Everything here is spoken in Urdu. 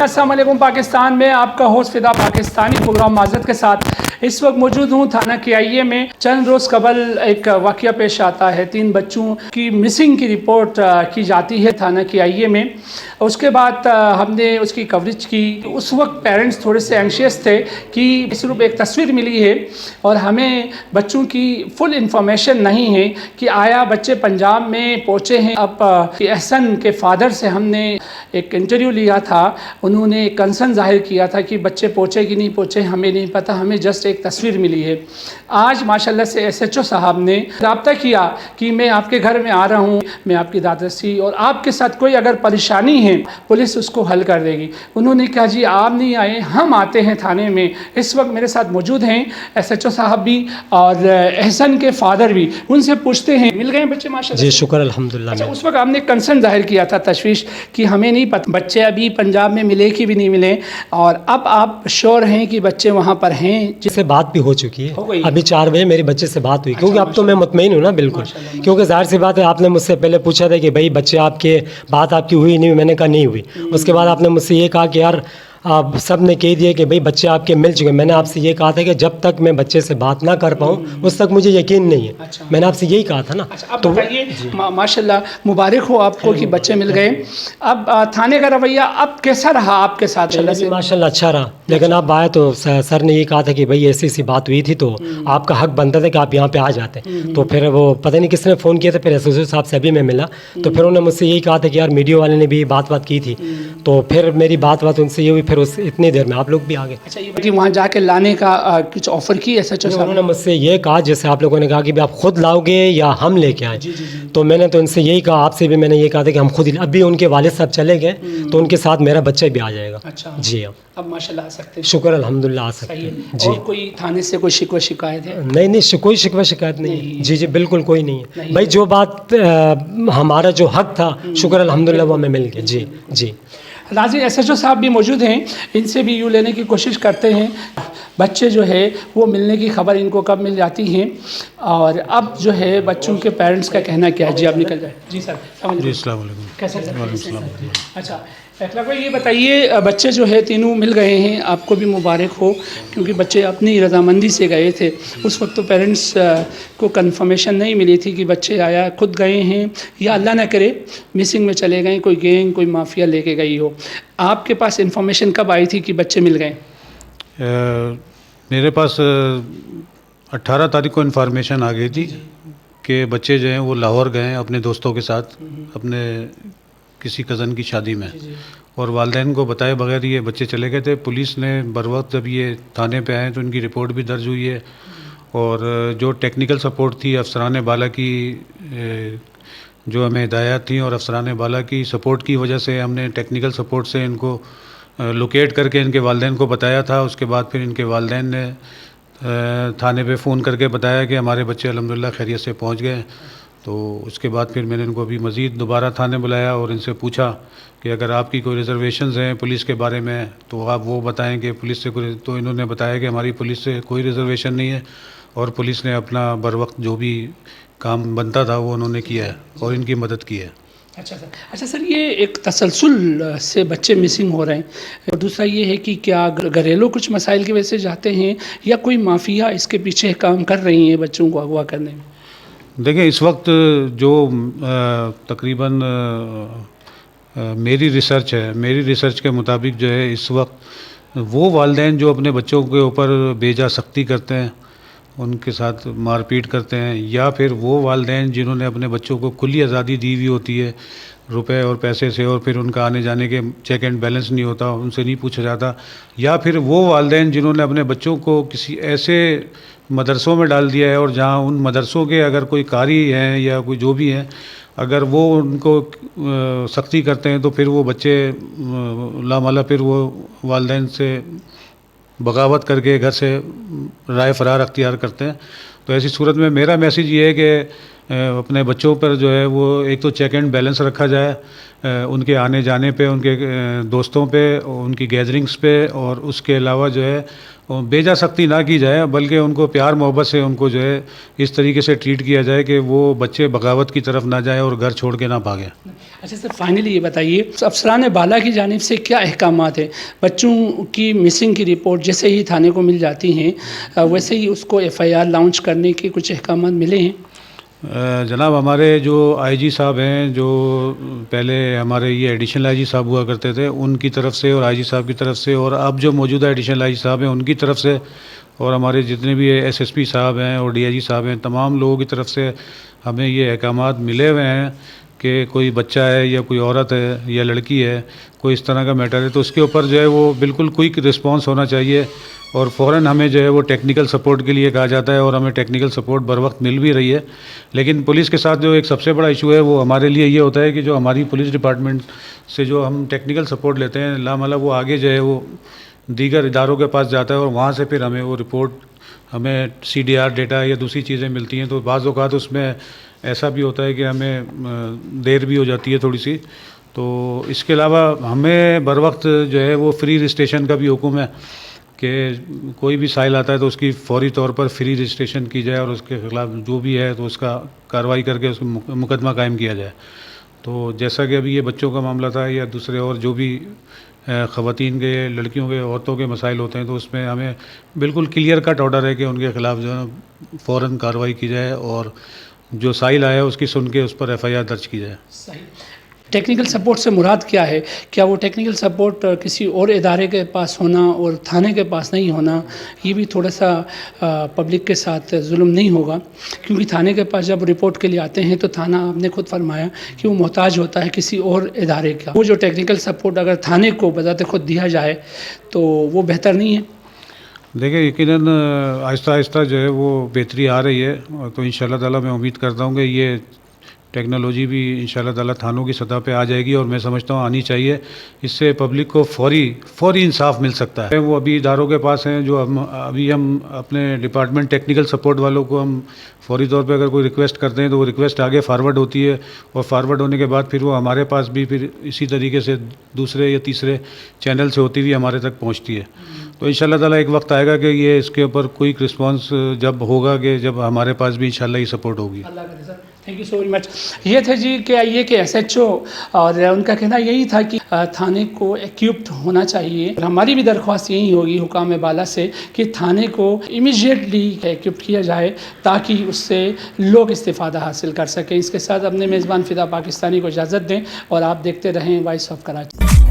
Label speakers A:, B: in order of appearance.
A: السلام علیکم پاکستان میں آپ کا ہوسٹ فدا پاکستانی پروگرام معذرت کے ساتھ اس وقت موجود ہوں تھانہ کے آئیے میں. چند روز قبل ایک واقعہ پیش آتا ہے, 3 بچوں کی مسنگ کی رپورٹ کی جاتی ہے تھانہ کے آئیے میں. اس کے بعد ہم نے اس کی کوریج کی. اس وقت پیرنٹس تھوڑے سے اینکشیس تھے کہ صرف ایک تصویر ملی ہے اور ہمیں بچوں کی فل انفارمیشن نہیں ہے کہ آیا بچے پنجاب میں پہنچے ہیں. اب احسن کے فادر سے ہم نے ایک انٹرویو لیا تھا, انہوں نے کنسرن ظاہر کیا تھا کہ بچے پہنچے کہ نہیں پہنچے ہمیں نہیں پتہ, ہمیں جسٹ ایک تصویر ملی ہے. آج ماشاءاللہ سے ایس ایچ او صاحب نے رابطہ کیا کہ میں آپ کے گھر میں آ رہا ہوں, میں آپ کی دادرسی اور آپ کے ساتھ کوئی اگر پریشانی ہے پولیس اس کو حل کر دے گی. انہوں نے کہا جی آپ نہیں آئے, ہم آتے ہیں تھانے میں. اس وقت میرے ساتھ موجود ہیں ایس ایچ او صاحب بھی اور احسن کے فادر بھی. ان سے پوچھتے ہیں مل گئے بچے ماشاءاللہ؟
B: جی شکر الحمدللہ.
A: اچھا, اس وقت آپ نے کنسرن ظاہر کیا تھا, تشویش کہ ہمیں نہیں پتہ بچے ابھی پنجاب میں ملے کہ بھی نہیں ملے, اور اب آپ شور ہیں کہ بچے وہاں پر ہیں؟
B: جس سے بات بھی ہو چکی ہے, ابھی 4 بجے میرے بچے سے بات ہوئی, کیونکہ اب تو میں مطمئن ہوں نا بالکل, کیونکہ ظاہر سی بات ہے آپ نے مجھ سے پہلے پوچھا تھا کہ بھائی بچے آپ کے بات آپ کی ہوئی نہیں ہوئی, میں نے کہا نہیں ہوئی. اس کے بعد آپ نے مجھ سے یہ کہا کہ یار آپ سب نے کہہ دیا کہ بھئی بچے آپ کے مل چکے. میں نے آپ سے یہ کہا تھا کہ جب تک میں بچے سے بات نہ کر پاؤں اس تک مجھے یقین نہیں ہے. میں نے آپ سے یہی کہا تھا نا.
A: تو ماشاءاللہ مبارک ہو آپ کو کہ بچے مل گئے. اب تھانے کا رویہ اب کیسا رہا آپ کے ساتھ؟
B: ماشاءاللہ اچھا رہا, لیکن اب آئے تو سر نے یہ کہا تھا کہ بھئی ایسی سی بات ہوئی تھی تو آپ کا حق بنتا تھا کہ آپ یہاں پہ آ جاتے. تو پھر وہ پتہ نہیں کس نے فون کیا تھا, پھر ایس ایچ او صاحب سے ابھی میں ملا تو پھر انہوں نے مجھ سے یہی کہا تھا کہ یار میڈیا والے نے بھی بات کی تھی, تو پھر میری بات ان سے یہ ہوئی, پھر اس اتنی دیر میں آپ لوگ بھی آ گئے.
A: اچھا, یہ کہ وہاں جا کے لانے کا کچھ آفر کی ایسا؟
B: انہوں نے مجھ سے یہ کہا جیسے آپ لوگوں نے کہا کہ آپ خود لاؤ گے یا ہم لے کے آئیں. تو میں نے تو ان سے یہی کہا, آپ سے بھی میں نے یہ کہا تھا کہ ہم خود ہی, ابھی ان کے والد صاحب چلے گئے تو ان کے ساتھ میرا بچہ بھی آ جائے گا.
A: اچھا
B: جی
A: اب ماشاءاللہ آ سکتے ہیں.
B: شکر الحمدللہ آ سکتے ہیں.
A: جی, اور کوئی تھانے سے کوئی شکوہ شکایت ہے؟
B: نہیں کوئی شکوہ شکایت نہیں. جی بالکل کوئی نہیں ہے بھائی. جو بات ہمارا جو حق تھا شکر الحمدللہ وہ ہمیں مل گیا. جی
A: ناظرین, ایس ایچ او صاحب بھی موجود ہیں, ان سے بھی یوں لینے کی کوشش کرتے ہیں. بچے جو ہے وہ ملنے کی خبر ان کو کب مل جاتی ہیں, اور اب جو ہے بچوں کے پیرنٹس کا کہنا کیا ہے؟ جی آپ نکل جائیں. جی سر
C: السلام علیکم.
A: کیسے؟ اچھا اخلاق بھائی یہ بتائیے, بچے جو ہے تینوں مل گئے ہیں, آپ کو بھی مبارک ہو کیونکہ بچے اپنی رضامندی سے گئے تھے. اس وقت تو پیرنٹس کو کنفرمیشن نہیں ملی تھی کہ بچے آیا خود گئے ہیں یا اللہ نہ کرے مسنگ میں چلے گئے, کوئی گینگ کوئی مافیا لے کے گئی ہو. آپ کے پاس انفارمیشن کب آئی تھی کہ بچے مل گئے؟
C: میرے پاس 18 تاریخ کو انفارمیشن آ گئی تھی کہ بچے جو ہیں وہ لاہور گئے ہیں اپنے دوستوں کے ساتھ اپنے کسی کزن کی شادی میں, اور والدین کو بتائے بغیر یہ بچے چلے گئے تھے. پولیس نے بر وقت جب یہ تھانے پہ آئے تو ان کی رپورٹ بھی درج ہوئی ہے, اور جو ٹیکنیکل سپورٹ تھی افسران بالا کی, جو ہمیں ہدایات تھیں اور افسران بالا کی سپورٹ کی وجہ سے ہم نے ٹیکنیکل سپورٹ سے ان کو لوکیٹ کر کے ان کے والدین کو بتایا تھا. اس کے بعد پھر ان کے والدین نے تھانے پہ فون کر کے بتایا کہ ہمارے بچے الحمدللہ خیریت سے پہنچ گئے. تو اس کے بعد پھر میں نے ان کو ابھی مزید دوبارہ تھانے بلایا اور ان سے پوچھا کہ اگر آپ کی کوئی ریزرویشنز ہیں پولیس کے بارے میں تو آپ وہ بتائیں کہ پولیس سے کوئی, تو انہوں نے بتایا کہ ہماری پولیس سے کوئی ریزرویشن نہیں ہے, اور پولیس نے اپنا بر وقت جو بھی کام بنتا تھا وہ انہوں نے کیا ہے اور ان کی مدد کی ہے.
A: اچھا سر, یہ ایک تسلسل سے بچے مسنگ ہو رہے ہیں, اور دوسرا یہ ہے کہ کیا گھریلو کچھ مسائل کی وجہ سے جاتے ہیں یا کوئی مافیا اس کے پیچھے کام کر رہی ہیں بچوں کو اغوا کرنے میں؟
C: دیکھیں اس وقت جو تقریباً میری ریسرچ کے مطابق جو ہے اس وقت وہ والدین جو اپنے بچوں کے اوپر بے جا سختی کرتے ہیں, ان کے ساتھ مار پیٹ کرتے ہیں, یا پھر وہ والدین جنہوں نے اپنے بچوں کو کھلی آزادی دی ہوئی ہوتی ہے روپے اور پیسے سے, اور پھر ان کا آنے جانے کے چیک اینڈ بیلنس نہیں ہوتا, ان سے نہیں پوچھا جاتا, یا پھر وہ والدین جنہوں نے اپنے بچوں کو کسی ایسے مدرسوں میں ڈال دیا ہے اور جہاں ان مدرسوں کے اگر کوئی قاری ہیں یا کوئی جو بھی ہیں اگر وہ ان کو سختی کرتے ہیں تو پھر وہ بچے لامالا پھر وہ والدین سے بغاوت کر کے گھر سے رائے فرار اختیار کرتے ہیں. تو ایسی صورت میں میرا میسیج یہ ہے کہ اپنے بچوں پر جو ہے وہ ایک تو چیک اینڈ بیلنس رکھا جائے ان کے آنے جانے پہ، ان کے دوستوں پہ، ان کی گیدرنگز پہ، اور اس کے علاوہ جو ہے بیجا سختی نہ کی جائے، بلکہ ان کو پیار محبت سے ان کو جو ہے اس طریقے سے ٹریٹ کیا جائے کہ وہ بچے بغاوت کی طرف نہ جائیں اور گھر چھوڑ کے نہ بھاگیں۔
A: اچھا سر، فائنلی یہ بتائیے افسران بالا کی جانب سے کیا احکامات ہیں؟ بچوں کی مسنگ کی رپورٹ جیسے ہی تھانے کو مل جاتی ہیں ویسے ہی اس کو FIR لانچ کرنے کے کچھ احکامات ملے ہیں؟
C: جناب ہمارے جو آئی جی صاحب ہیں، جو پہلے ہمارے یہ ایڈیشنل آئی جی صاحب ہوا کرتے تھے، ان کی طرف سے اور آئی جی صاحب کی طرف سے، اور اب جو موجودہ ایڈیشنل آئی جی صاحب ہیں ان کی طرف سے، اور ہمارے جتنے بھی SSP صاحب ہیں اور DIG صاحب ہیں، تمام لوگوں کی طرف سے ہمیں یہ احکامات ملے ہوئے ہیں کہ کوئی بچہ ہے یا کوئی عورت ہے یا لڑکی ہے، کوئی اس طرح کا میٹر ہے تو اس کے اوپر جو ہے وہ بالکل کوئک رسپانس ہونا چاہیے، اور فوراً ہمیں جو ہے وہ ٹیکنیکل سپورٹ کے لیے کہا جاتا ہے، اور ہمیں ٹیکنیکل سپورٹ بر وقت مل بھی رہی ہے۔ لیکن پولیس کے ساتھ جو ایک سب سے بڑا ایشو ہے وہ ہمارے لیے یہ ہوتا ہے کہ جو ہماری پولیس ڈپارٹمنٹ سے جو ہم ٹیکنیکل سپورٹ لیتے ہیں، لامعلہ وہ آگے جو ہے وہ دیگر اداروں کے پاس جاتا ہے، اور وہاں سے پھر ہمیں وہ رپورٹ، ہمیں CDR ڈیٹا یا دوسری چیزیں ملتی ہیں، تو بعض اوقات اس میں ایسا بھی ہوتا ہے کہ ہمیں دیر بھی ہو جاتی ہے تھوڑی سی۔ تو اس کے علاوہ ہمیں بر وقت جو ہے وہ فری رجسٹریشن کا بھی حکم ہے کہ کوئی بھی سائل آتا ہے تو اس کی فوری طور پر فری رجسٹریشن کی جائے، اور اس کے خلاف جو بھی ہے تو اس کا کارروائی کر کے اس کو مقدمہ قائم کیا جائے۔ تو جیسا کہ ابھی یہ بچوں کا معاملہ تھا یا دوسرے اور جو بھی خواتین کے، لڑکیوں کے، عورتوں کے مسائل ہوتے ہیں، تو اس میں ہمیں بالکل کلیئر کٹ آرڈر ہے کہ ان کے خلاف جو ہے فوراً کارروائی کی جائے، اور جو سائل آیا اس کی سن کے اس پر FIR درج کی جائے۔
A: صحیح۔ ٹیکنیکل سپورٹ سے مراد کیا ہے؟ کیا وہ ٹیکنیکل سپورٹ کسی اور ادارے کے پاس ہونا اور تھانے کے پاس نہیں ہونا، یہ بھی تھوڑا سا پبلک کے ساتھ ظلم نہیں ہوگا؟ کیونکہ تھانے کے پاس جب رپورٹ کے لیے آتے ہیں تو تھانہ، آپ نے خود فرمایا کہ وہ محتاج ہوتا ہے کسی اور ادارے کا، وہ جو ٹیکنیکل سپورٹ اگر تھانے کو بذات خود دیا جائے تو وہ بہتر نہیں ہے؟
C: دیکھیں یقیناً آہستہ آہستہ جو ہے وہ بہتری آ رہی ہے، تو انشاءاللہ تعالیٰ میں امید کرتا ہوں کہ یہ ٹیکنالوجی بھی انشاءاللہ تعالیٰ تھانوں کی سطح پہ آ جائے گی، اور میں سمجھتا ہوں آنی چاہیے۔ اس سے پبلک کو فوری انصاف مل سکتا ہے۔ وہ ابھی اداروں کے پاس ہیں، جو ابھی ہم اپنے ڈپارٹمنٹ ٹیکنیکل سپورٹ والوں کو ہم فوری طور پہ اگر کوئی ریکویسٹ کرتے ہیں تو وہ ریکویسٹ آگے فارورڈ ہوتی ہے، اور فارورڈ ہونے کے بعد پھر وہ ہمارے پاس بھی پھر اسی طریقے سے دوسرے یا تیسرے چینل سے ہوتی ہوئی ہمارے تک پہنچتی ہے۔ تو انشاءاللہ تعالیٰ ایک وقت آئے گا کہ یہ اس کے اوپر کوئک رسپانس جب ہوگا، کہ جب ہمارے پاس بھی انشاءاللہ یہ سپورٹ ہوگی۔
A: اللہ کرے sir, thank you so very much. یہ تھے جی KIA کے SHO، اور ان کا کہنا یہی تھا کہ تھانے کو ایکوپڈ ہونا چاہیے۔ ہماری بھی درخواست یہی ہوگی حکام بالا سے کہ تھانے کو امیجیٹلی ایکوپڈ کیا جائے تاکہ اس سے لوگ استفادہ حاصل کر سکیں۔ اس کے ساتھ اپنے میزبان فدا پاکستانی کو اجازت دیں، اور آپ دیکھتے رہیں وائس آف کراچی۔